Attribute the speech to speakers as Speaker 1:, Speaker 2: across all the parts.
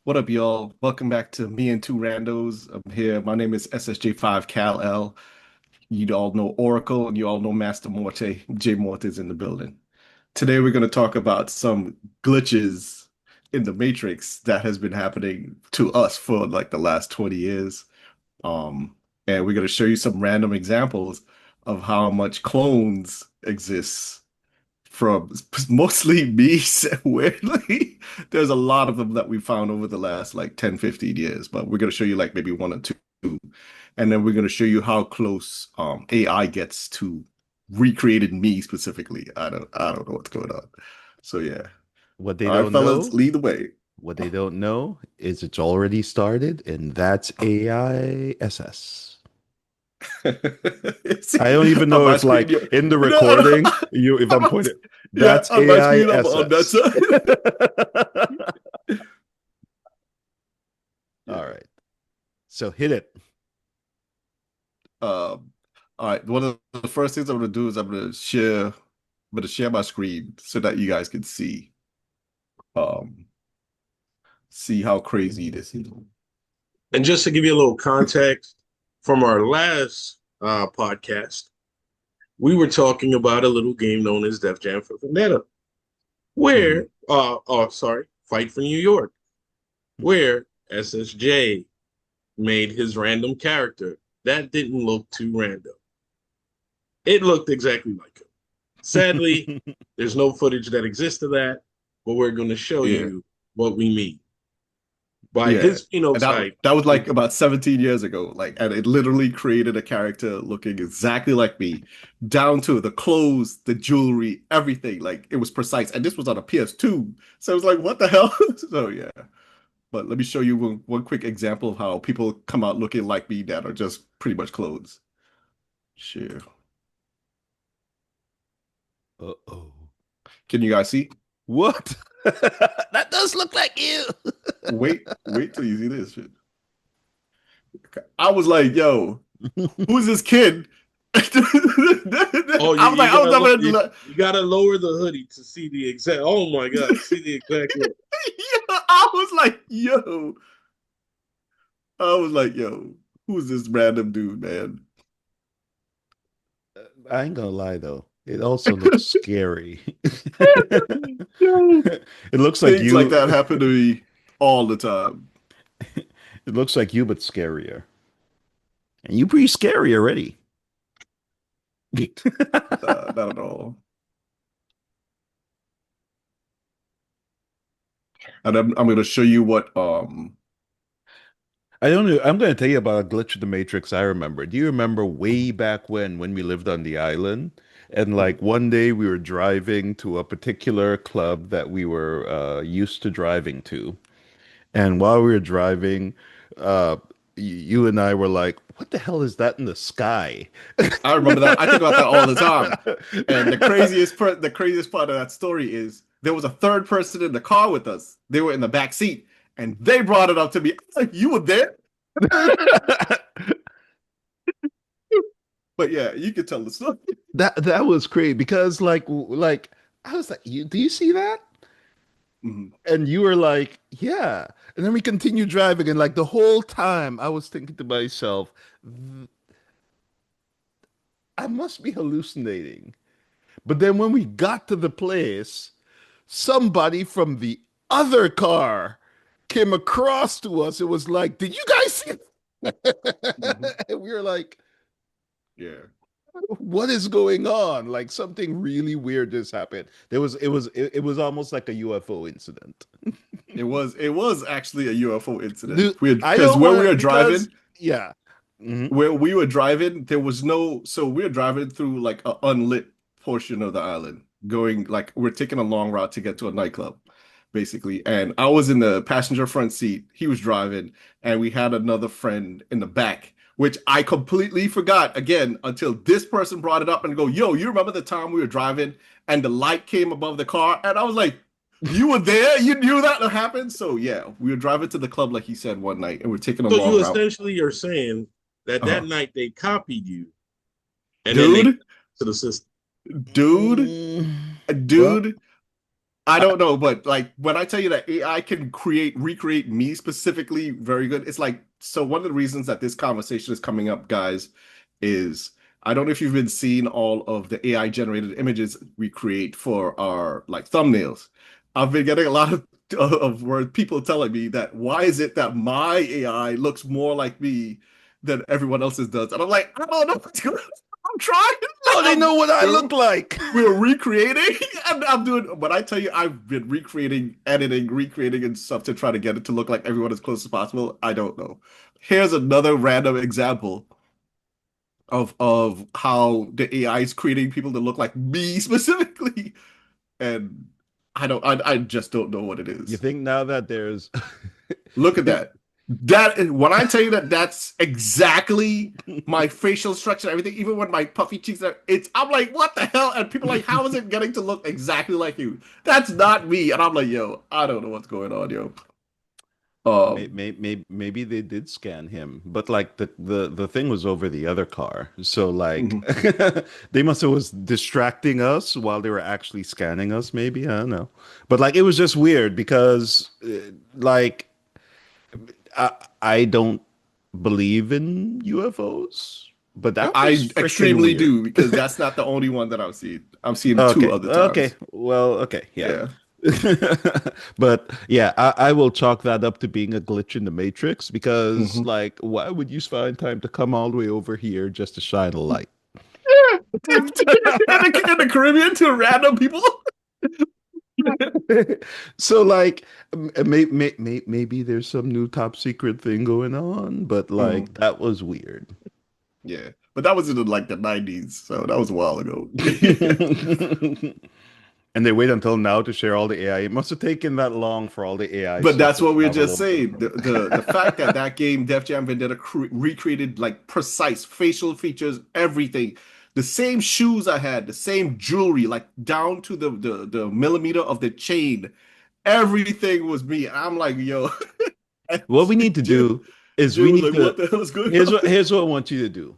Speaker 1: What up, y'all? Welcome back to Me and Two Randos. I'm here. My name is SSJ5 Cal L. You all know Oracle and you all know Master Morte. J Morte's in the building. Today we're going to talk about some glitches in the Matrix that has been happening to us for like the last 20 years. Um, and we're going to show you some random examples of how much clones exists from mostly me. Weirdly, there's a lot of them that we found over the last like 10, 15 years, but we're going to show you like maybe one or two. And then we're going to show you how close AI gets to recreated me specifically. I don't know what's going on. So yeah.
Speaker 2: What they
Speaker 1: All right,
Speaker 2: don't
Speaker 1: fellas,
Speaker 2: know,
Speaker 1: lead the way.
Speaker 2: what they don't know is it's already started, and that's AISS. I don't even
Speaker 1: On
Speaker 2: know
Speaker 1: my
Speaker 2: if
Speaker 1: screen,
Speaker 2: like
Speaker 1: you
Speaker 2: in the
Speaker 1: no, no,
Speaker 2: recording, if
Speaker 1: I'm
Speaker 2: I'm
Speaker 1: not,
Speaker 2: pointing,
Speaker 1: yeah,
Speaker 2: that's
Speaker 1: on my screen, I'm on that
Speaker 2: AISS.
Speaker 1: side.
Speaker 2: All
Speaker 1: Yeah.
Speaker 2: right. So hit it.
Speaker 1: Um, all right. One of the first things I'm gonna do is I'm gonna share my screen so that you guys can um see how crazy this is.
Speaker 3: And just to give you a little context from our last podcast, we were talking about a little game known as Def Jam for Vendetta,
Speaker 1: Mhm.
Speaker 3: where, Fight for New York, where SSJ made his random character. That didn't look too random. It looked exactly like him. Sadly, there's no footage that exists of that, but we're going to show
Speaker 1: Yeah.
Speaker 3: you what we mean. By
Speaker 1: Yeah.
Speaker 3: his
Speaker 1: And that
Speaker 3: phenotype,
Speaker 1: that was like
Speaker 3: it's
Speaker 1: about 17 years ago. Like, and it literally created a character looking exactly like me, down to the clothes, the jewelry, everything. Like it was precise. And this was on a PS2. So it was like, what the hell? So yeah. But let me show you one quick example of how people come out looking like me that are just pretty much clothes. Sure.
Speaker 2: Uh-oh.
Speaker 1: Can you guys see?
Speaker 2: What? That does look like you.
Speaker 1: Wait till you see this shit. I was like, yo, who's this kid?
Speaker 3: Oh,
Speaker 1: I was never,
Speaker 3: you gotta lower the hoodie to see the exact. Oh my god, see the exact look.
Speaker 1: I was like, yo, I was like, yo, who's this random dude, man?
Speaker 2: I ain't gonna lie though. It also looks scary.
Speaker 1: Yo,
Speaker 2: It looks like
Speaker 1: things like
Speaker 2: you.
Speaker 1: that happen to me all the time.
Speaker 2: It looks like you, but scarier. And you pretty scary already.
Speaker 1: Not at all. And I'm going to show you what
Speaker 2: I don't know. I'm going to tell you about a glitch in the Matrix I remember. Do you remember way back when we lived on the island? And like one day we were driving to a particular club that we were used to driving to. And while we were driving, you and I were like, what the hell is that in the sky?
Speaker 1: I remember that. I think about that all the time. And the craziest part of that story is there was a third person in the car with us. They were in the back seat, and they brought it up to me. I was like, you were there? But yeah, you could tell the story.
Speaker 2: That was crazy because like I was like, do you see that?
Speaker 1: Mhm.
Speaker 2: And you were like, yeah. And then we continued driving, and like the whole time I was thinking to myself, I must be hallucinating. But then when we got to the place, somebody from the other car came across to us. It was like, did you guys see
Speaker 1: Mhm.
Speaker 2: it? And we were like,
Speaker 1: Yeah.
Speaker 2: what is going on? Like something really weird just happened. It was almost like a UFO incident.
Speaker 1: It was actually a UFO incident.
Speaker 2: Dude,
Speaker 1: We
Speaker 2: I
Speaker 1: because
Speaker 2: don't
Speaker 1: where we
Speaker 2: want
Speaker 1: were
Speaker 2: to because
Speaker 1: driving,
Speaker 2: yeah. Mhm.
Speaker 1: where we were driving, there was no, so we were driving through like an unlit portion of the island, going like we're taking a long route to get to a nightclub, basically. And I was in the passenger front seat, he was driving, and we had another friend in the back, which I completely forgot again until this person brought it up and go, yo, you remember the time we were driving and the light came above the car? And I was like, you were there? You knew that would happen? So yeah, we were driving to the club like he said one night, and we're taking a
Speaker 3: So
Speaker 1: long
Speaker 3: you
Speaker 1: route.
Speaker 3: essentially are saying that that
Speaker 1: Uh-huh.
Speaker 3: night they copied you and then they
Speaker 1: Dude,
Speaker 3: to the system.
Speaker 1: dude,
Speaker 2: Mm, well,
Speaker 1: dude, I don't know, but like when I tell you that AI can recreate me specifically very good, it's like, so one of the reasons that this conversation is coming up, guys, is I don't know if you've been seeing all of the AI generated images we create for our like thumbnails. I've been getting a lot of word people telling me that why is it that my AI looks more like me than everyone else's does? And I'm like, I don't know what's going on. I'm trying.
Speaker 2: Oh, they know what I look like.
Speaker 1: We're recreating, and I'm doing. When I tell you, I've been recreating, editing, recreating, and stuff to try to get it to look like everyone as close as possible. I don't know. Here's another random example of how the AI is creating people to look like me specifically, and I just don't know what it
Speaker 2: You
Speaker 1: is.
Speaker 2: think now that there's
Speaker 1: Look at that. That is when I tell you that that's exactly my facial structure, everything, even when my puffy cheeks are, I'm like, what the hell? And people are like, how is it getting to look exactly like you? That's not me. And I'm like, yo, I don't know what's going on, yo. Um,
Speaker 2: maybe they did scan him, but like the thing was over the other car, so like
Speaker 1: mhm.
Speaker 2: they must have was distracting us while they were actually scanning us. Maybe I don't know, but like it was just weird because like I I don't believe in UFOs, but that was
Speaker 1: I
Speaker 2: freaking
Speaker 1: extremely
Speaker 2: weird.
Speaker 1: do because that's not the only one that I've seen. I've seen two
Speaker 2: Okay,
Speaker 1: other
Speaker 2: okay,
Speaker 1: times.
Speaker 2: well, okay, yeah.
Speaker 1: Yeah.
Speaker 2: But yeah, I will chalk that up to being a glitch in the matrix because,
Speaker 1: Mhm.
Speaker 2: like, why would you find time to come all the way over here just to shine a light?
Speaker 1: Yeah. In the Caribbean to random people.
Speaker 2: So, like, maybe there's some new top secret thing going on, but like,
Speaker 1: Mhm.
Speaker 2: that was weird.
Speaker 1: Yeah, but that was in like the 90s, so that was a while ago.
Speaker 2: And they wait until now to share all the AI. It must have taken that long for all the AI
Speaker 1: But
Speaker 2: stuff
Speaker 1: that's
Speaker 2: to
Speaker 1: what we were
Speaker 2: travel
Speaker 1: just
Speaker 2: over.
Speaker 1: saying. The fact that that game, Def Jam Vendetta, recreated like precise facial features, everything. The same shoes I had, the same jewelry, like down to the millimeter of the chain. Everything was me. I'm like, yo,
Speaker 2: What we need to
Speaker 1: Jim,
Speaker 2: do is
Speaker 1: Jim
Speaker 2: we
Speaker 1: was
Speaker 2: need
Speaker 1: like,
Speaker 2: to
Speaker 1: what the hell is going
Speaker 2: here's
Speaker 1: on?
Speaker 2: what I want you to do.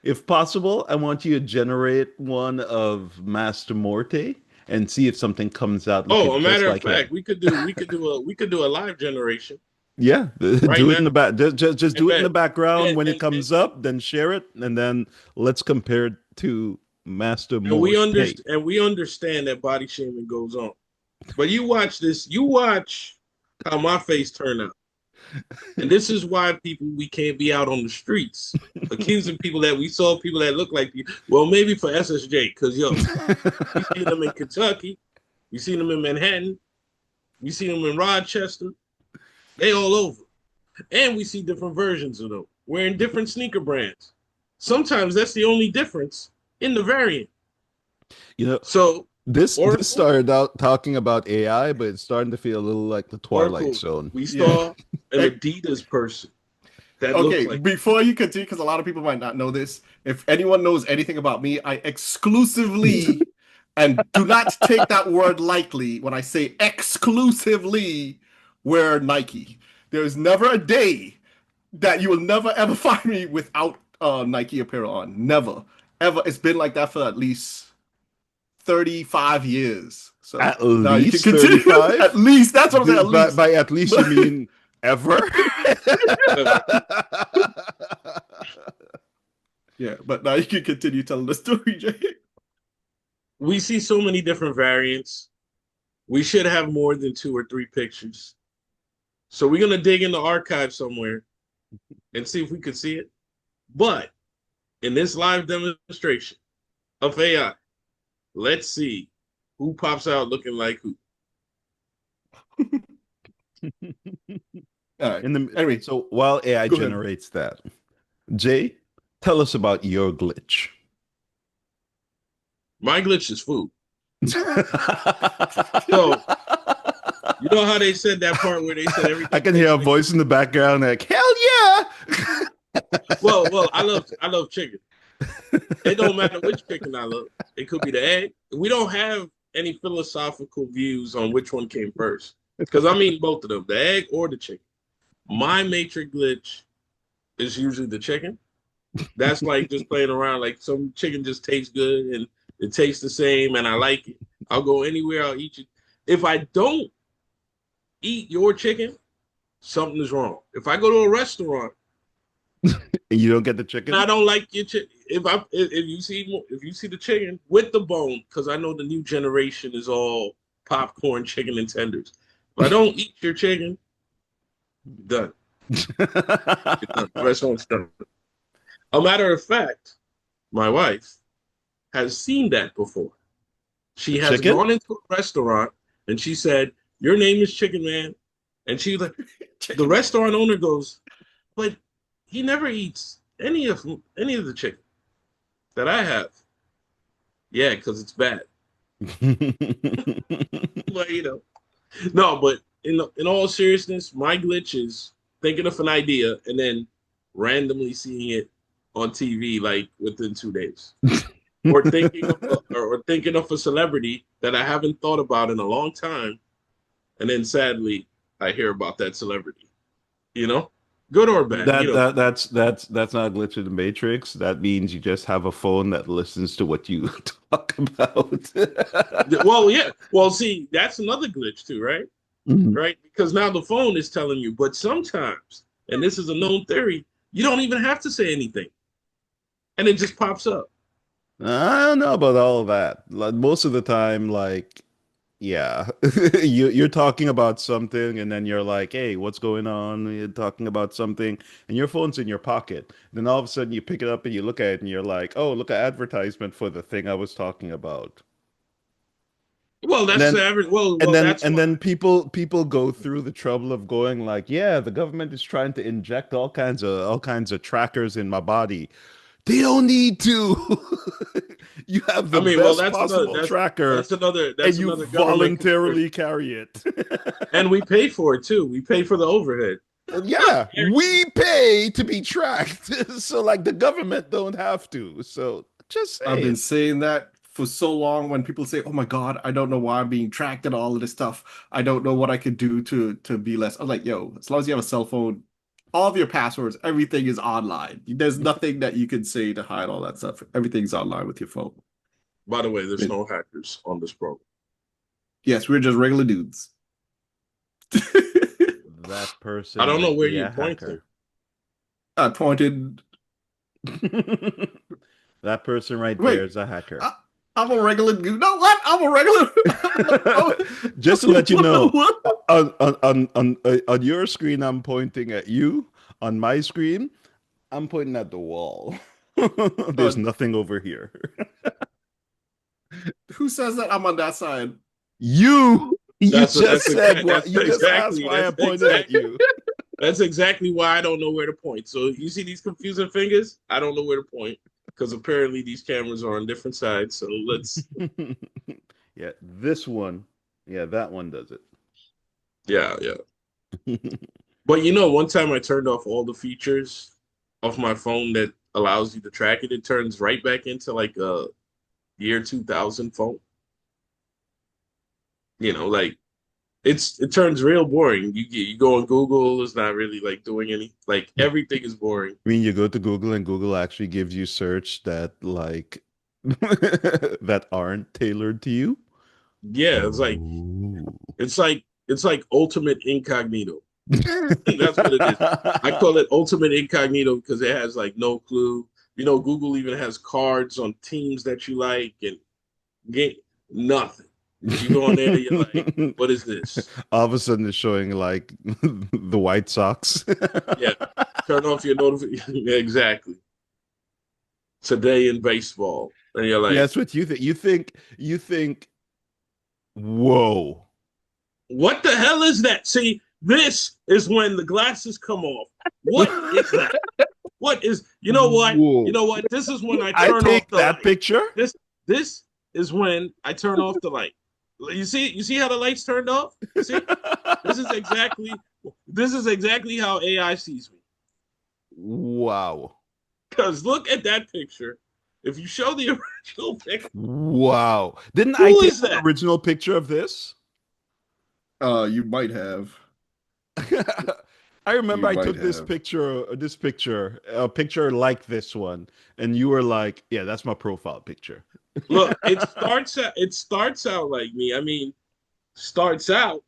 Speaker 2: If possible, I want you to generate one of Master Morte and see if something comes out
Speaker 3: Oh,
Speaker 2: looking
Speaker 3: a
Speaker 2: just
Speaker 3: matter of
Speaker 2: like
Speaker 3: fact,
Speaker 2: him.
Speaker 3: we could do a live generation
Speaker 2: Yeah,
Speaker 3: right
Speaker 2: do it
Speaker 3: now.
Speaker 2: in the back. Just
Speaker 3: And
Speaker 2: do it in
Speaker 3: bet
Speaker 2: the background
Speaker 3: and
Speaker 2: when it
Speaker 3: and
Speaker 2: comes up, then share it, and then let's compare it to Master
Speaker 3: and we
Speaker 2: Morte.
Speaker 3: understand that body shaming goes on. But you watch this, you watch how my face turned out. And this is why people we can't be out on the streets accusing people that we saw people that look like you. Well, maybe for SSJ, because yo, we seen them in Kentucky, we seen them in Manhattan, we seen them in Rochester, they all over. And we see different versions of them wearing different sneaker brands. Sometimes that's the only difference in the variant.
Speaker 2: You know,
Speaker 3: So
Speaker 2: this
Speaker 3: Oracle,
Speaker 2: started out talking about AI, but it's starting to feel a little like the Twilight
Speaker 3: Oracle,
Speaker 2: Zone.
Speaker 3: we
Speaker 1: Yeah.
Speaker 3: saw an Adidas person that looked
Speaker 1: Okay,
Speaker 3: like
Speaker 1: before you continue, because a lot of people might not know this, if anyone knows anything about me, I exclusively, and do not take that word lightly when I say exclusively, wear Nike. There's never a day that you will never ever find me without Nike apparel on. Never, ever. It's been like that for at least 35 years. So
Speaker 2: At
Speaker 1: now you can
Speaker 2: least
Speaker 1: continue. At
Speaker 2: 35?
Speaker 1: least, that's what I'm saying, at least.
Speaker 2: By at least you
Speaker 1: But
Speaker 2: mean ever?
Speaker 3: ever.
Speaker 1: yeah, but now you can continue telling the story, Jay.
Speaker 3: We see so many different variants. We should have more than two or three pictures. So we're gonna dig in the archive somewhere and see if we could see it. But in this live demonstration of AI, let's see who pops out looking like who.
Speaker 1: All right.
Speaker 2: In the
Speaker 1: Anyway,
Speaker 2: so while AI
Speaker 1: go ahead.
Speaker 2: generates that, Jay, tell us about your glitch.
Speaker 3: My glitch is food. So you know how they said that part where they said
Speaker 2: I
Speaker 3: everything
Speaker 2: can hear
Speaker 3: tastes
Speaker 2: a
Speaker 3: like
Speaker 2: voice in the background like, hell yeah!
Speaker 3: well, I love chicken. It don't matter which chicken I love. It could be the egg. We don't have any philosophical views on which one came first. Because I mean both of them, the egg or the chicken. My matrix glitch is usually the chicken. That's like just playing around. Like some chicken just tastes good and it tastes the same and I like it. I'll go anywhere, I'll eat it. If I don't eat your chicken, something is wrong. If I go to a restaurant
Speaker 2: And you don't get the
Speaker 3: and
Speaker 2: chicken?
Speaker 3: I don't like your chicken, if you see the chicken with the bone, because I know the new generation is all popcorn chicken and tenders. If I don't eat your chicken, done. You're done. The restaurant's done. A matter of fact, my wife has seen that before.
Speaker 2: The
Speaker 3: She has
Speaker 2: chicken?
Speaker 3: gone into a restaurant and she said, "Your name is Chicken Man," and she like the
Speaker 1: Chicken man.
Speaker 3: restaurant owner goes, "But he never eats any of the chicken that I have." Yeah, because it's bad. Well, no, but in all seriousness, my glitch is thinking of an idea and then randomly seeing it on TV like within 2 days, or thinking of a celebrity that I haven't thought about in a long time, and then sadly I hear about that celebrity. You know, good or bad.
Speaker 2: That's not a glitch in the matrix. That means you just have a phone that listens to what you talk about.
Speaker 3: Well, yeah. Well, see, that's another glitch too, right?
Speaker 2: Mhm.
Speaker 3: Right? Because now the phone is telling you, but sometimes, and this is a known theory, you don't even have to say anything, and it just pops up.
Speaker 2: I don't know about all of that. Like, most of the time, like, yeah, you're talking about something, and then you're like, "Hey, what's going on?" You're talking about something, and your phone's in your pocket. Then all of a sudden, you pick it up and you look at it, and you're like, "Oh, look at advertisement for the thing I was talking about."
Speaker 3: Well,
Speaker 2: And
Speaker 3: that's
Speaker 2: then
Speaker 3: the average. Well,
Speaker 2: and
Speaker 3: well,
Speaker 2: then
Speaker 3: that's
Speaker 2: and
Speaker 3: why.
Speaker 2: then people go through the trouble of going like, "Yeah, the government is trying to inject all kinds of trackers in my body." They don't need to. You have
Speaker 3: I
Speaker 2: the
Speaker 3: mean, well,
Speaker 2: best possible tracker, and
Speaker 3: that's
Speaker 2: you
Speaker 3: another government
Speaker 2: voluntarily
Speaker 3: conspiracy,
Speaker 2: carry it.
Speaker 3: and we pay for it too. We pay for the overhead.
Speaker 2: Yeah, we pay to be tracked. So like the government don't have to. So just
Speaker 1: I've been
Speaker 2: saying.
Speaker 1: saying that for so long when people say, "Oh my God, I don't know why I'm being tracked and all of this stuff. I don't know what I could do to be less." I'm like, yo, as long as you have a cell phone, all of your passwords, everything is online. There's nothing that you can say to hide all that stuff. Everything's online with your phone.
Speaker 3: By the way,
Speaker 1: I
Speaker 3: there's
Speaker 1: mean,
Speaker 3: no hackers on this program.
Speaker 1: yes, we're just regular dudes.
Speaker 2: That
Speaker 3: I
Speaker 2: person
Speaker 3: don't know
Speaker 2: might
Speaker 3: where
Speaker 2: be
Speaker 3: you're
Speaker 2: a
Speaker 3: pointing.
Speaker 2: hacker.
Speaker 1: I pointed.
Speaker 2: That person right there
Speaker 1: Wait,
Speaker 2: is a hacker.
Speaker 1: I, I'm a regular dude. No, what? I'm a regular.
Speaker 2: Just to let you know,
Speaker 1: What?
Speaker 2: on your screen, I'm pointing at you. On my screen, I'm pointing at the wall. There's
Speaker 1: Uh,
Speaker 2: nothing over here.
Speaker 1: who says that I'm on that side?
Speaker 2: You just said what?
Speaker 3: That's
Speaker 2: You just asked
Speaker 3: exactly
Speaker 2: why I pointed at you.
Speaker 3: that's exactly why I don't know where to point. So you see these confusing fingers? I don't know where to point because apparently these cameras are on different sides. So let's
Speaker 2: Yeah, this one. Yeah, that one does
Speaker 3: yeah, yeah.
Speaker 2: it.
Speaker 3: But one time I turned off all the features of my phone that allows you to track it. It turns right back into like a year 2000 phone. Like it turns real boring. You go on Google, it's not really like doing like everything is boring.
Speaker 2: I mean, you go to Google and Google actually gives you search that like that aren't tailored to you.
Speaker 3: Yeah,
Speaker 2: Ooh.
Speaker 3: it's like ultimate incognito. That's what it is. I call it ultimate incognito because it has like no clue. Google even has cards on teams that you like and get nothing. You go on there, you're like, what is this?
Speaker 2: All of a sudden, it's showing like the White Sox.
Speaker 3: Yeah, turn off your notification. Exactly. Today in baseball, and you're
Speaker 2: Yeah,
Speaker 3: like,
Speaker 2: that's what you think. You think, whoa.
Speaker 3: what the hell is that? See, this is when the glasses come off. What is that? What is? You know what? You
Speaker 2: Whoa.
Speaker 3: know what? This is when I
Speaker 2: I
Speaker 3: turn off
Speaker 2: take
Speaker 3: the
Speaker 2: that
Speaker 3: light.
Speaker 2: picture.
Speaker 3: This is when I turn off the light. You see how the lights turned off? See? This is exactly this is exactly how AI sees me.
Speaker 2: Wow.
Speaker 3: Because look at that picture. If you show the original picture,
Speaker 2: Wow. Didn't I
Speaker 3: who
Speaker 2: take
Speaker 3: is
Speaker 2: an
Speaker 3: that?
Speaker 2: original picture of this?
Speaker 1: You might have.
Speaker 2: I remember
Speaker 1: You
Speaker 2: I
Speaker 1: might
Speaker 2: took
Speaker 1: have.
Speaker 2: a picture like this one, and you were like, "Yeah, that's my profile picture."
Speaker 3: Look, it starts out like me. I mean, starts out,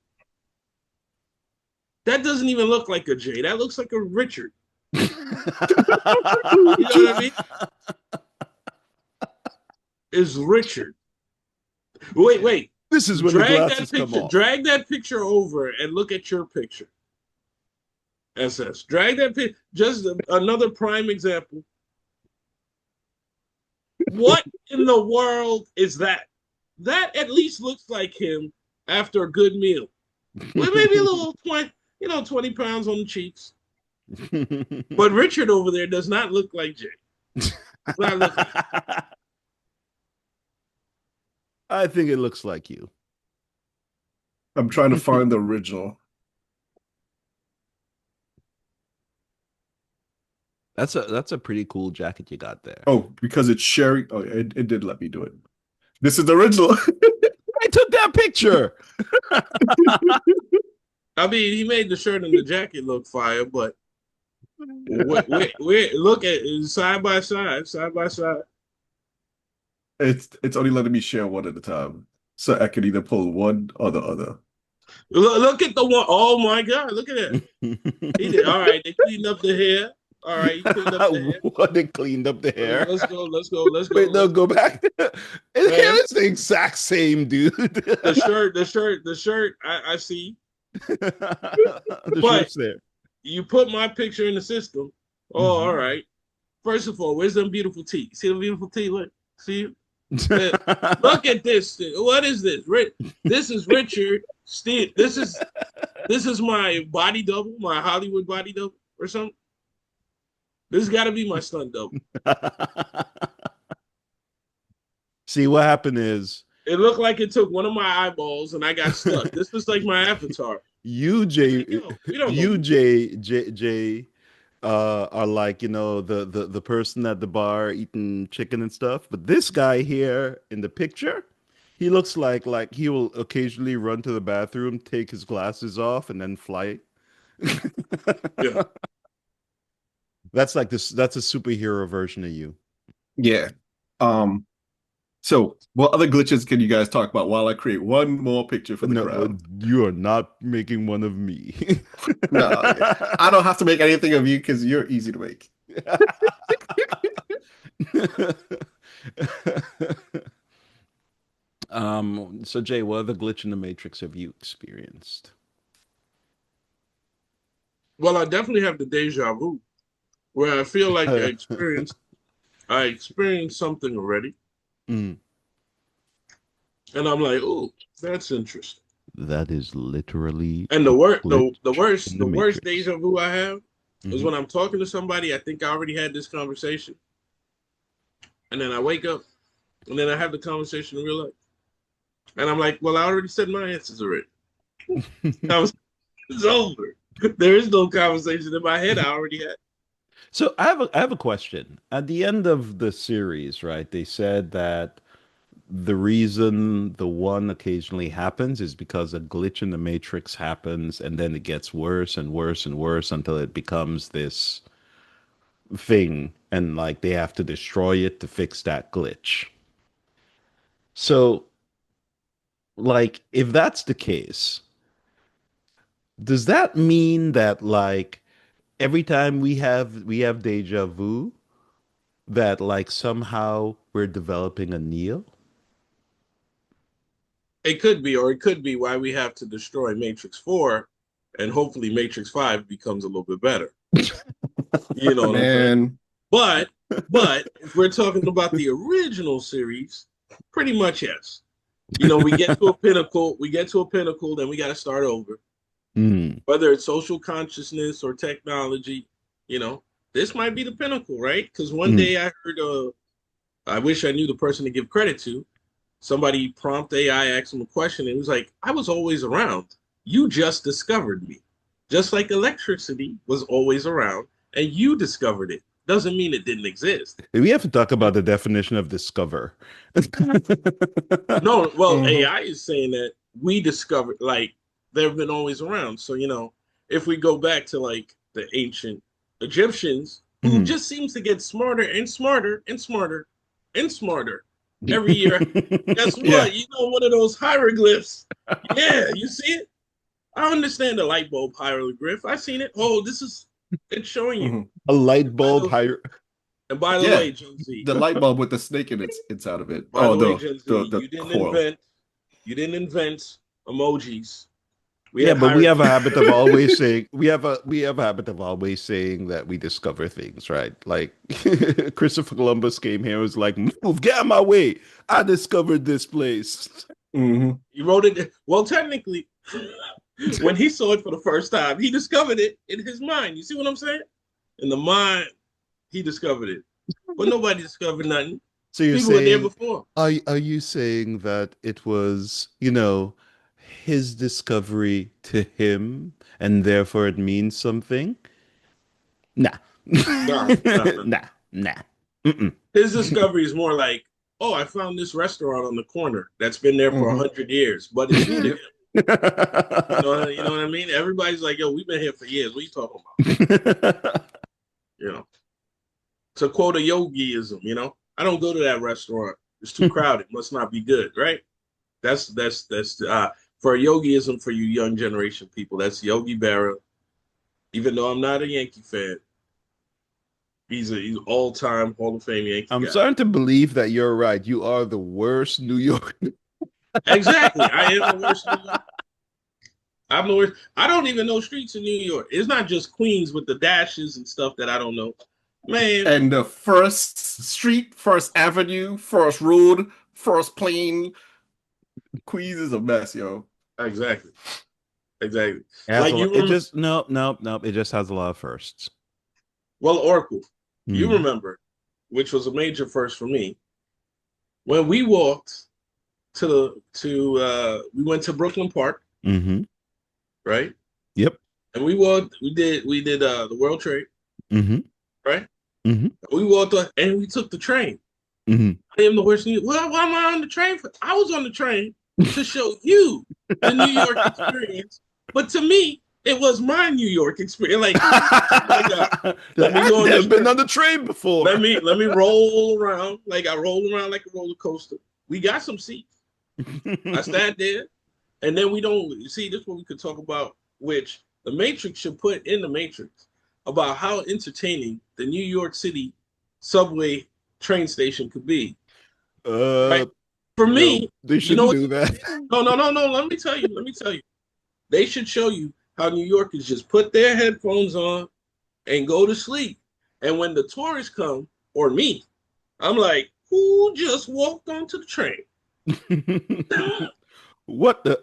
Speaker 3: that doesn't even look like a J. That looks like a Richard. You know what I mean? Is Richard. Wait.
Speaker 2: This is when the glasses come off.
Speaker 3: Drag that picture over and look at your picture. SS. Drag that picture. Just another prime example. What in the world is that? That at least looks like him after a good meal. Well, maybe a little 20 pounds on the cheeks. But Richard over there does not look like Jay. Not look like
Speaker 2: I think it looks like you.
Speaker 1: I'm trying to find the original.
Speaker 2: That's a pretty cool jacket you got there.
Speaker 1: Oh, because it's sharing. Oh, it did let me do it. This is the original.
Speaker 2: I took that picture.
Speaker 3: I mean, he made the shirt and the jacket look fire, but wait, look at it side by side.
Speaker 1: It's only letting me share one at a time, so I can either pull one or the other.
Speaker 3: Look at the one. Oh my God! Look at that. He did all right. They cleaned up the hair. All right, he cleaned up the hair.
Speaker 2: What, they cleaned up the hair?
Speaker 3: Let's go.
Speaker 2: Wait, no, go back. His hair is the exact same, dude.
Speaker 3: The shirt. I see.
Speaker 2: The shirt's there.
Speaker 3: You put my picture in the system. Oh, all right. First of all, where's them beautiful teeth? See the beautiful teeth? Look, see. Look at this. What is this? This is Richard Steve. This is my body double, my Hollywood body double, or something. This has got to be my stunt double.
Speaker 2: See, what happened is
Speaker 3: it looked like it took one of my eyeballs and I got stuck. This was like my avatar.
Speaker 2: Jay, are like, the person at the bar eating chicken and stuff. But this guy here in the picture, he looks like he will occasionally run to the bathroom, take his glasses off, and then fly.
Speaker 3: Yeah.
Speaker 2: That's like this. That's a superhero version of you.
Speaker 1: Yeah. So what other glitches can you guys talk about while I create one more picture for the crowd?
Speaker 2: You are not making one of me.
Speaker 1: No, I don't have to make anything of you because you're easy to make.
Speaker 2: So Jay, what other glitch in the Matrix have you experienced?
Speaker 3: Well, I definitely have the deja vu, where I feel like I experienced something already.
Speaker 2: Mm.
Speaker 3: And I'm like, oh, that's interesting.
Speaker 2: That is literally
Speaker 3: and the worst deja vu I have is when I'm talking to somebody. I think I already had this conversation, and then I wake up, and then I have the conversation in real life, and I'm like, well, I already said my answers already. It's over. There is no conversation in my head I already had.
Speaker 2: So I have a question. At the end of the series, right? They said that the reason the one occasionally happens is because a glitch in the matrix happens, and then it gets worse and worse and worse until it becomes this thing, and like they have to destroy it to fix that glitch. So, like, if that's the case, does that mean that like every time we have deja vu, that like somehow we're developing a Neo?
Speaker 3: It could be, or it could be why we have to destroy Matrix 4, and hopefully Matrix 5 becomes a little bit better. You know what I'm saying? But if we're talking about the original series, pretty much yes. You know, we get to a pinnacle, then we got to start over. Whether it's social consciousness or technology, you know, this might be the pinnacle, right? Because one day I heard, I wish I knew the person to give credit to. Somebody prompt AI asked him a question, and it was like, I was always around. You just discovered me. Just like electricity was always around, and you discovered it. Doesn't mean it didn't exist.
Speaker 2: We have to talk about the definition of discover.
Speaker 3: No, well, AI is saying that we discovered, like, they've been always around. So, you know, if we go back to, like, the ancient Egyptians, who just seems to get smarter and smarter and smarter and smarter every year. Guess
Speaker 1: Yeah.
Speaker 3: what? You know, one of those hieroglyphs. Yeah, you see it? I understand the light bulb hieroglyph. I seen it. Oh, it's showing you.
Speaker 1: Mhm.
Speaker 2: A light
Speaker 3: By
Speaker 2: bulb
Speaker 3: the,
Speaker 2: higher.
Speaker 3: and by the
Speaker 1: Yeah.
Speaker 3: way, Gen Z,
Speaker 1: The light bulb with the snake in its inside of it.
Speaker 3: by
Speaker 1: Oh,
Speaker 3: the way,
Speaker 1: the
Speaker 3: Gen Z,
Speaker 1: the the coil.
Speaker 3: you didn't invent emojis. We
Speaker 2: Yeah,
Speaker 3: had
Speaker 2: but we have a
Speaker 3: hieroglyphs.
Speaker 2: habit of always saying we have a habit of always saying that we discover things, right? Like Christopher Columbus came here and was like, "Move, get out of my way! I discovered this place."
Speaker 1: Hmm.
Speaker 3: He wrote it. Well, technically, when he saw it for the first time, he discovered it in his mind. You see what I'm saying? In the mind, he discovered it. But nobody discovered nothing.
Speaker 2: So you're
Speaker 3: People were there
Speaker 2: saying,
Speaker 3: before.
Speaker 2: are you saying that it was, his discovery to him, and therefore it means something? Nah.
Speaker 3: No, no, no.
Speaker 2: Nah, nah. Mm-mm.
Speaker 3: His discovery is more like, oh, I found this restaurant on the corner that's been there for
Speaker 1: Hmm.
Speaker 3: 100 years, but it's new to
Speaker 1: Yep.
Speaker 3: him. You know what I mean? Everybody's like, yo, we've been here for years. What are you talking about? You know, to quote a yogiism, I don't go to that restaurant. It's too crowded. Must not be good, right? That's for yogiism for you young generation people. That's Yogi Berra. Even though I'm not a Yankee fan, he's all-time Hall of Fame Yankee
Speaker 2: I'm
Speaker 3: guy.
Speaker 2: starting to believe that you're right. You are the worst New York.
Speaker 3: Exactly. I am the worst New York. I'm the worst. I don't even know streets in New York. It's not just Queens with the dashes and stuff that I don't know. Man,
Speaker 1: And the first street, first avenue, first road, first plane. Queens is a mess, yo.
Speaker 3: exactly. Exactly.
Speaker 2: It has
Speaker 3: Like
Speaker 2: a
Speaker 3: you
Speaker 2: lot. It
Speaker 3: remember,
Speaker 2: just no. It just has a lot of firsts.
Speaker 3: well, Oracle, you
Speaker 2: Mm.
Speaker 3: remember, which was a major first for me, when we walked we went to Brooklyn Park,
Speaker 2: Mm-hmm.
Speaker 3: right?
Speaker 2: Yep.
Speaker 3: And we did the World Trade,
Speaker 2: Mm-hmm.
Speaker 3: right?
Speaker 2: Mm-hmm.
Speaker 3: We walked up and we took the train.
Speaker 2: Mm-hmm.
Speaker 3: I am the worst. Well, why am I on the train for? I was on the train to show you the New York experience, but to me, it was my New York experience. Like, let me
Speaker 2: I've
Speaker 3: go on
Speaker 2: never
Speaker 3: this
Speaker 2: been
Speaker 3: train.
Speaker 2: on the train
Speaker 3: Let
Speaker 2: before.
Speaker 3: me let me roll around. Like I roll around like a roller coaster. We got some seats. I sat there, and then we don't see this. Is what we could talk about, which the Matrix should put in the Matrix about how entertaining the New York City subway train station could be.
Speaker 2: uh,
Speaker 3: Right? For
Speaker 2: no,
Speaker 3: me,
Speaker 2: they
Speaker 3: you know
Speaker 2: shouldn't
Speaker 3: what?
Speaker 2: do that.
Speaker 3: No, no, no, no. Let me tell you. Let me tell you. They should show you how New Yorkers just put their headphones on and go to sleep. And when the tourists come, or me, I'm like, who just walked onto the train?
Speaker 2: What the?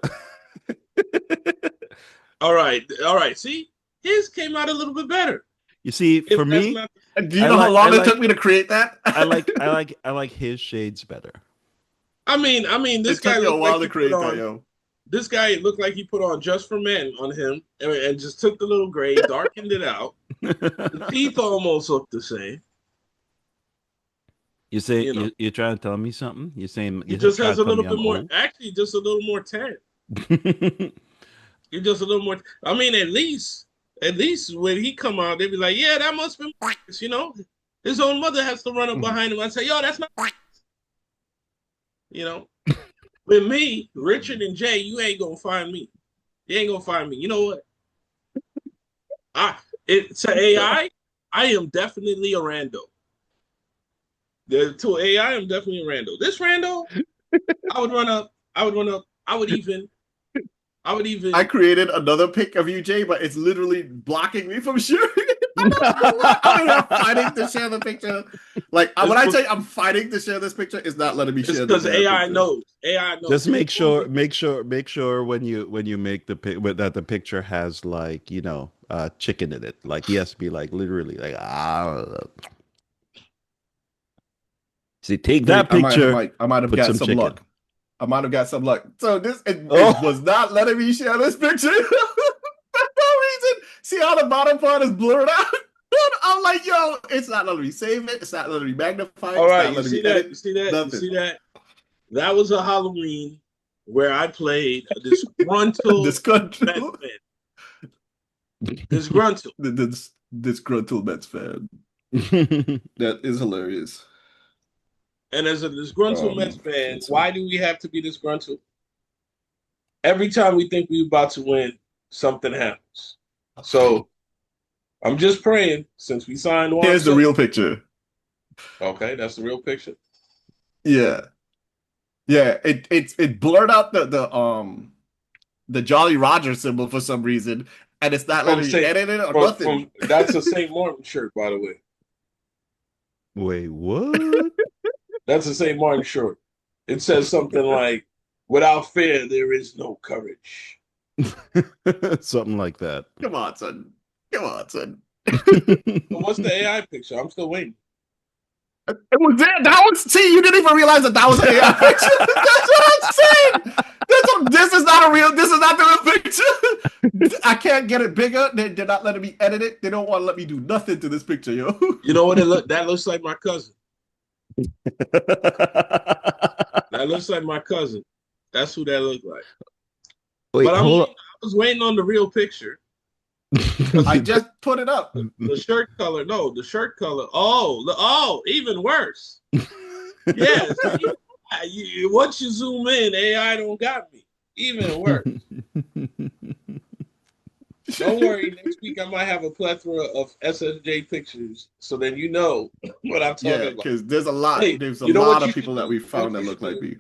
Speaker 3: All right, all right. See, his came out a little bit better.
Speaker 2: You see, for
Speaker 3: If that's
Speaker 2: me,
Speaker 3: not,
Speaker 1: And do you
Speaker 2: I
Speaker 1: know how
Speaker 2: like, I
Speaker 1: long it took
Speaker 2: like,
Speaker 1: me to create that?
Speaker 2: I like his shades better.
Speaker 3: I mean, this
Speaker 1: It
Speaker 3: guy
Speaker 1: took me a
Speaker 3: looked like
Speaker 1: while
Speaker 3: he
Speaker 1: to
Speaker 3: put
Speaker 1: create that,
Speaker 3: on.
Speaker 1: yo.
Speaker 3: This guy looked like he put on Just for Men on him, and just took the little gray, darkened it out. The teeth almost look the same.
Speaker 2: You say
Speaker 3: You know,
Speaker 2: you're trying to tell me something? You're saying
Speaker 3: he
Speaker 2: you're
Speaker 3: just
Speaker 2: trying
Speaker 3: has
Speaker 2: to
Speaker 3: a
Speaker 2: tell
Speaker 3: little
Speaker 2: me
Speaker 3: bit
Speaker 2: I'm
Speaker 3: more.
Speaker 2: old?
Speaker 3: Actually, just a little more tan. You're just a little more. I mean, at least when he come out, they be like, "Yeah, that must be," you know. His own mother has to run up
Speaker 1: Mhm.
Speaker 3: behind him and say, "Yo, that's not," you know. With me, Richard and Jay, you ain't gonna find me. You ain't gonna find me. You know what? I to I am definitely a rando. To AI, I'm definitely a rando. This rando, I would run up. I would run up. I would
Speaker 1: I
Speaker 3: even.
Speaker 1: created another pic of you, Jay, but it's literally blocking me from sharing it. I don't know why. I'm here fighting to share the picture. Like
Speaker 3: It's
Speaker 1: when I tell you I'm fighting to share this picture, it's not letting me
Speaker 3: it's
Speaker 1: share the
Speaker 3: because
Speaker 1: damn
Speaker 3: AI
Speaker 1: picture.
Speaker 3: knows. AI knows.
Speaker 2: Just
Speaker 3: His phone.
Speaker 2: make sure when you make the that the picture has like chicken in it. Like he has to be like literally like see take
Speaker 1: Wait,
Speaker 2: that picture,
Speaker 1: I might have
Speaker 2: put
Speaker 1: got
Speaker 2: some
Speaker 1: some
Speaker 2: chicken.
Speaker 1: luck. I might have got some luck. So it
Speaker 2: Oh,
Speaker 1: was not letting me share this picture for no reason. See how the bottom part is blurred out? I'm like, yo, it's not letting me save it. It's not letting me magnify it.
Speaker 3: All
Speaker 1: It's
Speaker 3: right,
Speaker 1: not
Speaker 3: you
Speaker 1: letting me
Speaker 3: see that? You
Speaker 1: edit.
Speaker 3: see that? You
Speaker 1: Nothing.
Speaker 3: see that? That was a Halloween where I played a disgruntled Mets
Speaker 1: Disgruntled,
Speaker 3: fan. Disgruntled.
Speaker 1: disgruntled Mets fan. That is hilarious.
Speaker 3: And as a disgruntled Mets fan,
Speaker 1: Can't
Speaker 3: why do we have to be disgruntled? Every time we think we're about to win, something happens. So I'm just praying since we signed Juan
Speaker 1: Here's the
Speaker 3: Soto.
Speaker 1: real picture.
Speaker 3: Okay, that's the real picture.
Speaker 1: Yeah. Yeah. It blurred out the Jolly Roger symbol for some reason, and it's not
Speaker 3: From
Speaker 1: letting you
Speaker 3: Saint
Speaker 1: edit it or
Speaker 3: from
Speaker 1: nothing.
Speaker 3: that's a St. Martin shirt, by the way.
Speaker 2: Wait, what?
Speaker 3: That's a St. Martin shirt. It says something like, "Without fear, there is no courage."
Speaker 2: Something like that.
Speaker 1: Come on, son. Come on, son.
Speaker 3: So what's the AI picture? I'm still waiting.
Speaker 1: It was there. That was, see, you didn't even realize that was an AI picture. That's what I'm saying. This is not a real. This is not the real picture. I can't get it bigger. They're not letting me edit it. They don't want to let me do nothing to this picture, yo.
Speaker 3: You know what it look? That looks like my cousin. That looks like my cousin. That's who that looked like.
Speaker 2: Wait,
Speaker 3: But
Speaker 2: hold
Speaker 3: I was waiting on the real picture.
Speaker 1: I just put it up.
Speaker 3: The shirt color. No, the shirt color. Oh, even worse. Yes. Once you zoom in, AI don't got me. Even worse. Don't worry. Next week I might have a plethora of SSJ pictures, so then you know what I'm talking
Speaker 1: Yeah,
Speaker 3: about.
Speaker 1: because there's a lot.
Speaker 3: Hey,
Speaker 1: There's a
Speaker 3: you know what
Speaker 1: lot of
Speaker 3: you
Speaker 1: people
Speaker 3: should
Speaker 1: that
Speaker 3: do?
Speaker 1: we found
Speaker 3: What
Speaker 1: that
Speaker 3: you
Speaker 1: look
Speaker 3: should
Speaker 1: like
Speaker 3: do?
Speaker 1: me.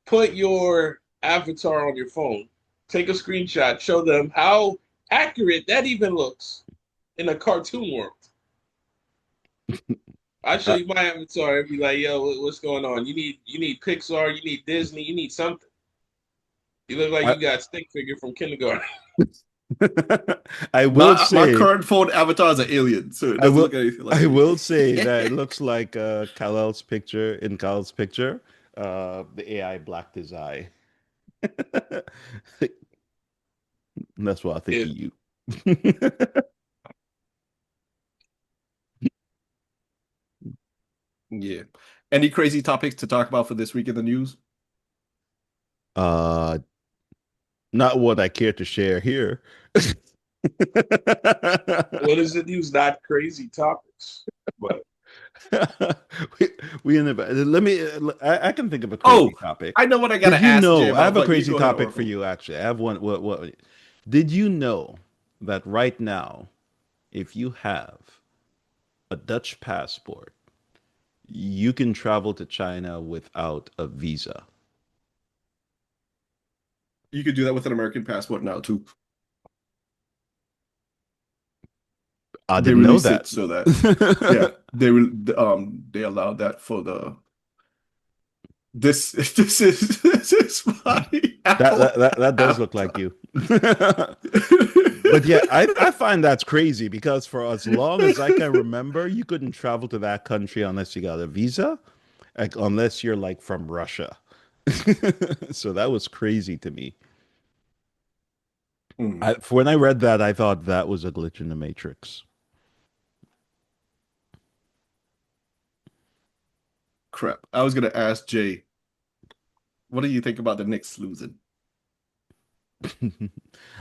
Speaker 3: Put your avatar on your phone. Take a screenshot. Show them how accurate that even looks in a cartoon world. I show you my avatar and be like, "Yo, what's going on? You need Pixar. You need Disney. You need something. You look like
Speaker 2: I,
Speaker 3: you got stick figure from kindergarten."
Speaker 2: I will
Speaker 1: My
Speaker 2: say,
Speaker 1: current phone avatar is an alien, so it
Speaker 2: I
Speaker 1: doesn't
Speaker 2: will,
Speaker 1: look anything like
Speaker 2: I
Speaker 1: me.
Speaker 2: will say that it looks like Kal-El's picture. In Kal-El's picture, the AI blacked his eye. That's what I think
Speaker 3: Yeah.
Speaker 2: of you.
Speaker 1: Yeah. Any crazy topics to talk about for this week in the news?
Speaker 2: uh, Not what I care to share here.
Speaker 3: What is it? Use not crazy topics, but
Speaker 2: we, we in the let me I can think of a
Speaker 1: Oh,
Speaker 2: crazy topic.
Speaker 1: I know what I
Speaker 2: Did
Speaker 1: gotta
Speaker 2: you
Speaker 1: ask Jay
Speaker 2: know? I have
Speaker 1: about,
Speaker 2: a
Speaker 1: but you
Speaker 2: crazy
Speaker 1: go ahead,
Speaker 2: topic for
Speaker 1: Oracle.
Speaker 2: you actually. I have one. What did you know that right now, if you have a Dutch passport, you can travel to China without a visa?
Speaker 1: You could do that with an American passport now too.
Speaker 2: I
Speaker 1: They
Speaker 2: didn't know
Speaker 1: released
Speaker 2: that.
Speaker 1: it so that yeah, they allowed that for the this is my Apple
Speaker 2: That does look like
Speaker 1: avatar.
Speaker 2: you. But yeah, I find that's crazy because for as long as I can remember, you couldn't travel to that country unless you got a visa, like unless you're like from Russia. So that was crazy to me.
Speaker 1: Hmm,
Speaker 2: When I read that, I thought that was a glitch in the matrix.
Speaker 1: crap. I was gonna ask Jay, what do you think about the Knicks losing?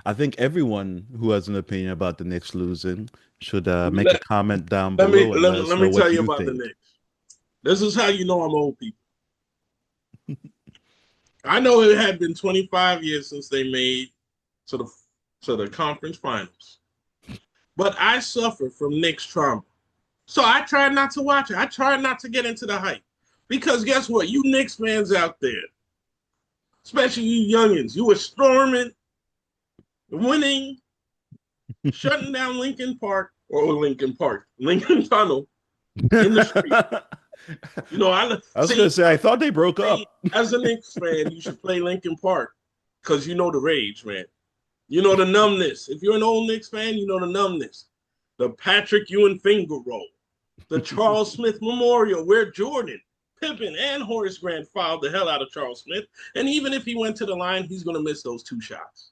Speaker 2: I think everyone who has an opinion about the Knicks losing should make a
Speaker 3: let,
Speaker 2: comment down
Speaker 3: let me
Speaker 2: below and
Speaker 3: let,
Speaker 2: let us
Speaker 3: let
Speaker 2: know
Speaker 3: me tell
Speaker 2: what
Speaker 3: you
Speaker 2: you
Speaker 3: about the
Speaker 2: think.
Speaker 3: Knicks. This is how you know I'm old people. I know it had been 25 years since they made to the to the conference finals, but I suffer from Knicks trauma. So I try not to watch it. I try not to get into the hype. Because guess what? You Knicks fans out there, especially you youngins, you were storming, winning, shutting down Lincoln Tunnel in the street. You know, I
Speaker 2: I was gonna
Speaker 3: see
Speaker 2: say I thought they broke up.
Speaker 3: as a Knicks fan, you should play Lincoln Park because you know the rage, man. You know the numbness. If you're an old Knicks fan, you know the numbness. The Patrick Ewing finger roll, the Charles Smith Memorial, where Jordan, Pippen, and Horace Grant fouled the hell out of Charles Smith. And even if he went to the line, he's going to miss those two shots.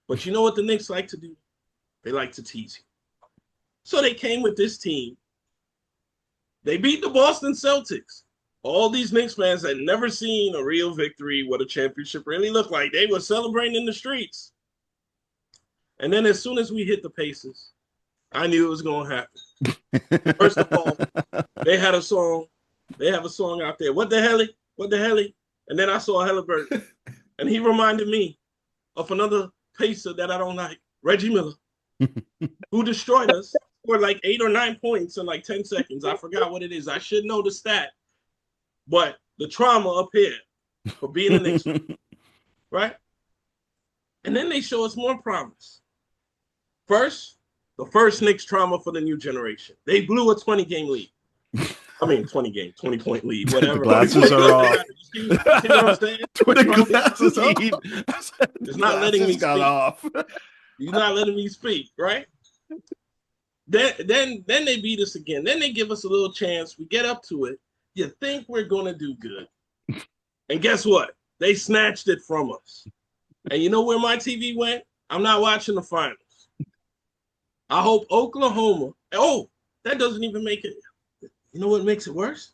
Speaker 3: But you know what the Knicks like to do? They like to tease you. So they came with this team. They beat the Boston Celtics. All these Knicks fans had never seen a real victory, what a championship really looked like. They were celebrating in the streets. And then as soon as we hit the Pacers, I knew it was going to happen. First of all, they had a song, They have a song out there. What the hell? What the hell? And then I saw Halliburton, and he reminded me of another pacer that I don't like, Reggie Miller, who destroyed us for like 8 or 9 points in like 10 seconds. I forgot what it is. I should know the stat, but the trauma up here for being a Knicks, right? And then they show us more promise. First, the first Knicks trauma for the new generation. They blew a 20-game lead. I mean, 20-point lead, whatever.
Speaker 2: The glasses are off.
Speaker 3: You see what I'm saying?
Speaker 2: The glasses off.
Speaker 3: It's not letting me speak.
Speaker 2: Off.
Speaker 3: You're not letting me speak, right? Then they beat us again. Then they give us a little chance. We get up to it. You think we're going to do good. And guess what? They snatched it from us. And you know where my TV went? I'm not watching the finals. I hope Oklahoma. Oh, that doesn't even make it. You know what makes it worse?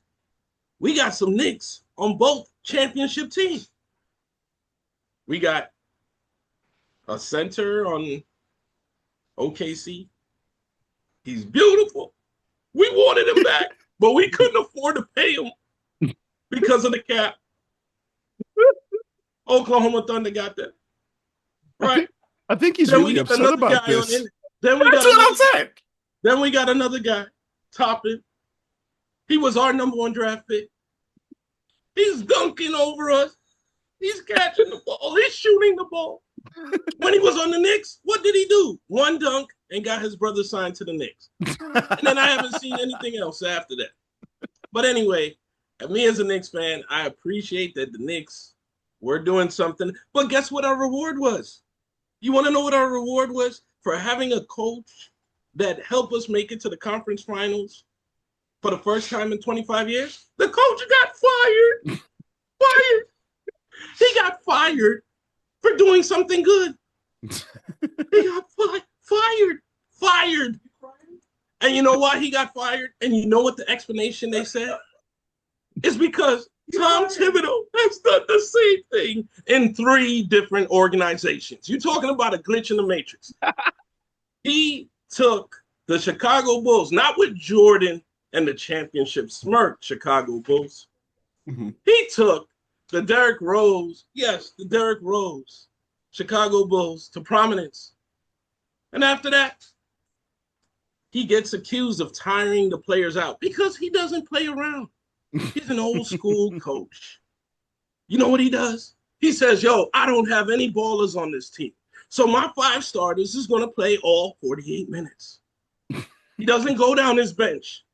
Speaker 3: We got some Knicks on both championship teams. We got a center on OKC. He's beautiful. We wanted him back, but we couldn't afford to pay him because of the cap. Oklahoma Thunder got that. Right?
Speaker 2: I think he's really upset about this.
Speaker 3: Then we
Speaker 1: That's
Speaker 3: got
Speaker 1: what I'm saying.
Speaker 3: Then we got another guy, Toppin. He was our number 1 draft pick. He's dunking over us. He's catching the ball. He's shooting the ball. When he was on the Knicks, what did he do? 1 dunk and got his brother signed to the Knicks. And then I haven't seen anything else after that. But anyway, me as a Knicks fan, I appreciate that the Knicks were doing something. But guess what our reward was? You want to know what our reward was? For having a coach that helped us make it to the conference finals for the first time in 25 years? The coach got fired. Fired. He got fired for doing something good. He got fired. And you know why he got fired? And you know what the explanation they said? It's because Tom Thibodeau has done the same thing in 3 different organizations. You're talking about a glitch in the matrix. He took the Chicago Bulls, not with Jordan and the championship smirk Chicago Bulls.
Speaker 1: Mm-hmm.
Speaker 3: He took the Derrick Rose Chicago Bulls to prominence. And after that, he gets accused of tiring the players out because he doesn't play around. He's an old school coach. You know what he does? He says, yo, I don't have any ballers on this team. So my 5 starters is going to play all 48 minutes. He doesn't go down his bench.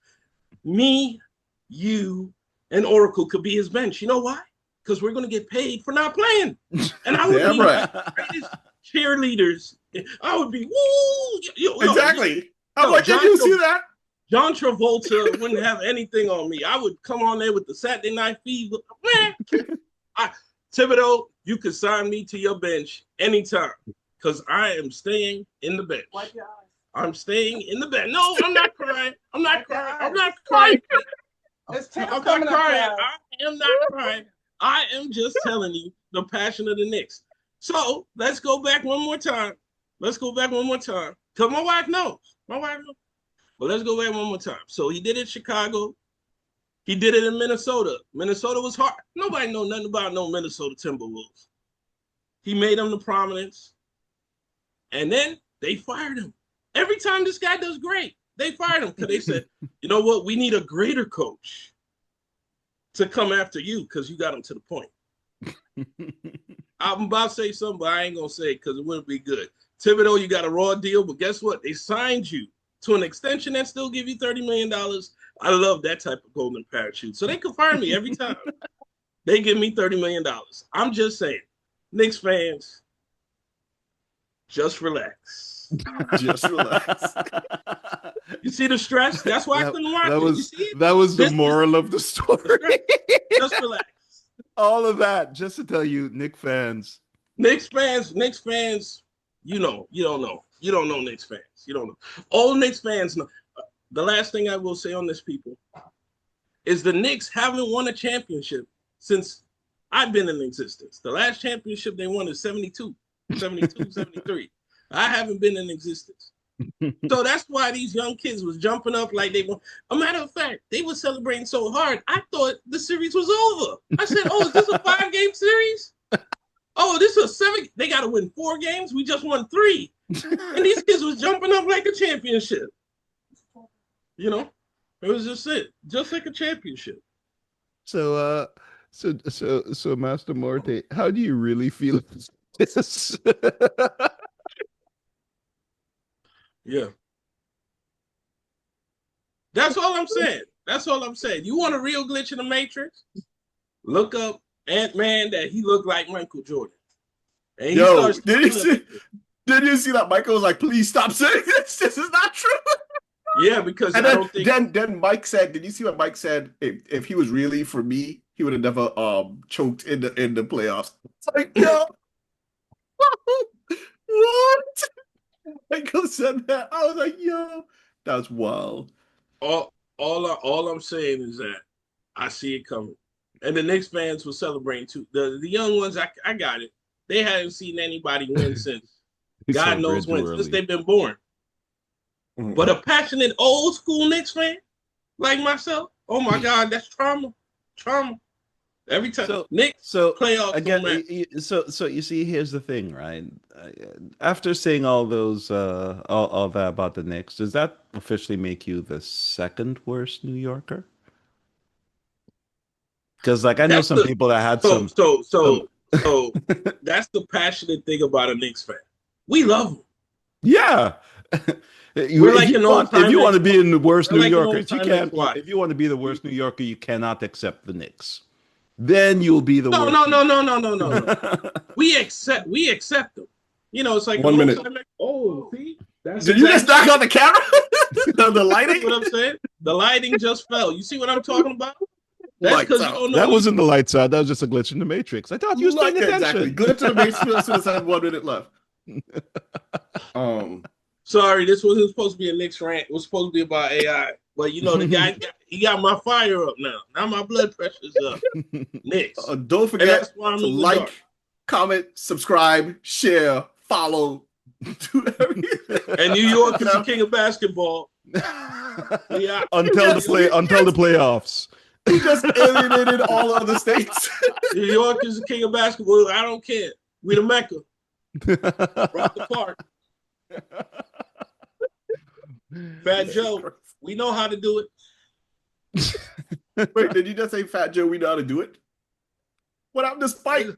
Speaker 3: Me, you, and Oracle could be his bench. You know why? Because we're going to get paid for not playing. And I would be
Speaker 1: right.
Speaker 3: the greatest cheerleaders. I would be, woo!
Speaker 1: Exactly. I'm like, did you see that?
Speaker 3: John Travolta wouldn't have anything on me. I would come on there with the Saturday Night Fever. Thibodeau, you could sign me to your bench anytime because I am staying in the bench. I'm staying in the bench. No, I'm not crying. I'm not crying. I'm not crying. I am not crying. I am just telling you the passion of the Knicks. So let's go back one more time. Because my wife knows. But let's go back one more time. So he did it in Chicago. He did it in Minnesota. Minnesota was hard. Nobody know nothing about no Minnesota Timberwolves. He made them the prominence. And then they fired him. Every time this guy does great, they fired him because they said, you know what? We need a greater coach to come after you because you got him to the point. I'm about to say something, but I ain't going to say it because it wouldn't be good. Thibodeau, you got a raw deal, but guess what? They signed you to an extension that still give you $30 million. I love that type of golden parachute. So they can fire me every time. They give me $30 million. I'm just saying, Knicks fans, just relax.
Speaker 1: Just relax.
Speaker 3: You see the stress? That's why I couldn't watch it.
Speaker 2: That was the moral of the story.
Speaker 3: Just relax.
Speaker 2: All of that just to tell you, Knicks fans, you don't know. You don't know Knicks fans. You don't know. All Knicks fans know. The last thing I will say on this, people, is the Knicks haven't won a championship since I've been in existence. The last championship they won is 72, 73. I haven't been in existence.
Speaker 3: So that's why these young kids was jumping up like they were. A matter of fact, they were celebrating so hard. I thought the series was over. I said, "Oh, is this a 5-game series? Oh, this is a 7. They got to win 4 games. We just won 3." And these kids was jumping up like a championship. You know, it was just like a championship.
Speaker 2: So, so, Master Morte, how do you really feel about this?
Speaker 3: Yeah, that's all I'm saying. That's all I'm saying. You want a real glitch in the Matrix? Look up Ant-Man that he looked like Michael Jordan. And he
Speaker 1: Yo,
Speaker 3: starts
Speaker 1: did you see that Michael was like, please stop saying this? This is not true.
Speaker 3: Yeah, because
Speaker 1: And
Speaker 3: I don't think
Speaker 1: then Mike said, did you see what Mike said? If he was really for me, he would have never choked in the playoffs. It's like, yo, what? Michael said that. I was like, yo, that's wild.
Speaker 3: all I'm saying is that I see it coming. And the Knicks fans were celebrating too. The young ones, I got it. They hadn't seen anybody win since God knows when, since they've been born.
Speaker 1: Mm-hmm.
Speaker 3: But a passionate old school Knicks fan like myself, oh my God, that's trauma. Trauma. Every time.
Speaker 2: So,
Speaker 3: Knicks playoffs
Speaker 2: again, so you see, here's the thing, right? After saying all those, all that about the Knicks, does that officially make you the second worst New Yorker? Because, like, I know
Speaker 3: That's
Speaker 2: some people that had
Speaker 3: so
Speaker 2: some.
Speaker 3: that's the passionate thing about a Knicks fan. We love them.
Speaker 2: Yeah.
Speaker 3: We're like an old
Speaker 2: If you want to
Speaker 3: time
Speaker 2: be in the worst New
Speaker 3: like an
Speaker 2: Yorkers, you
Speaker 3: old-time
Speaker 2: can't.
Speaker 3: ex-wife.
Speaker 2: If you want to be the worst New Yorker, you cannot accept the Knicks. Then you'll be the worst.
Speaker 3: No. We accept them. You know, it's like
Speaker 1: 1 minute.
Speaker 3: Oh, see, that's
Speaker 1: Did you just knock out the camera? the lighting?
Speaker 3: what I'm saying. The lighting just fell. You see what I'm talking about? That's
Speaker 1: Lights
Speaker 3: because you
Speaker 1: out.
Speaker 3: don't know.
Speaker 2: That wasn't the lights out. That was just a glitch in the Matrix. I thought you was paying attention.
Speaker 1: Exactly. Glitch to the Matrix. As soon as I have 1 minute left.
Speaker 3: Sorry, this wasn't supposed to be a Knicks rant. It was supposed to be about AI. But you know, the guy he got my fire up now. Now my blood pressure's up. Knicks.
Speaker 1: Don't forget to like, comment, subscribe, share, follow. Do everything.
Speaker 3: And New York is the king of basketball.
Speaker 2: Yeah. Until the playoffs.
Speaker 1: He just alienated all other states.
Speaker 3: New York is the king of basketball. I don't care. We the Mecca. Rock the park. Fat Joe, we know how to do it.
Speaker 1: Wait, did you just say Fat Joe, we know how to do it? What happened to Spike?